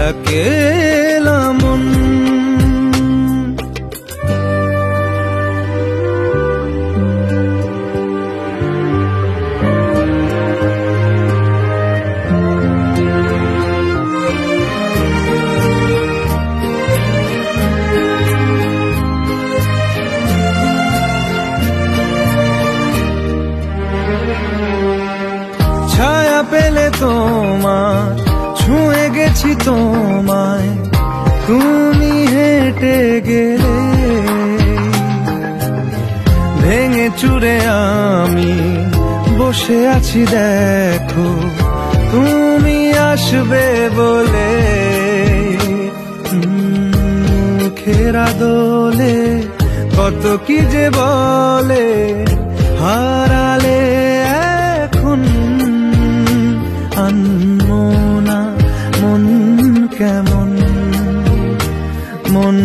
একেলা মন। ছায়া পেলে তোমার ছুঁয়ে গেছি তোমায়, তুমি হেঁটে গেলে ভেঙে চুরে আমি বসে আছি দেখো, তুমি আসবে বলে। মুখের দোলে কত কি যে বলে, হারালে এখন আনমো না মন কেমন, মন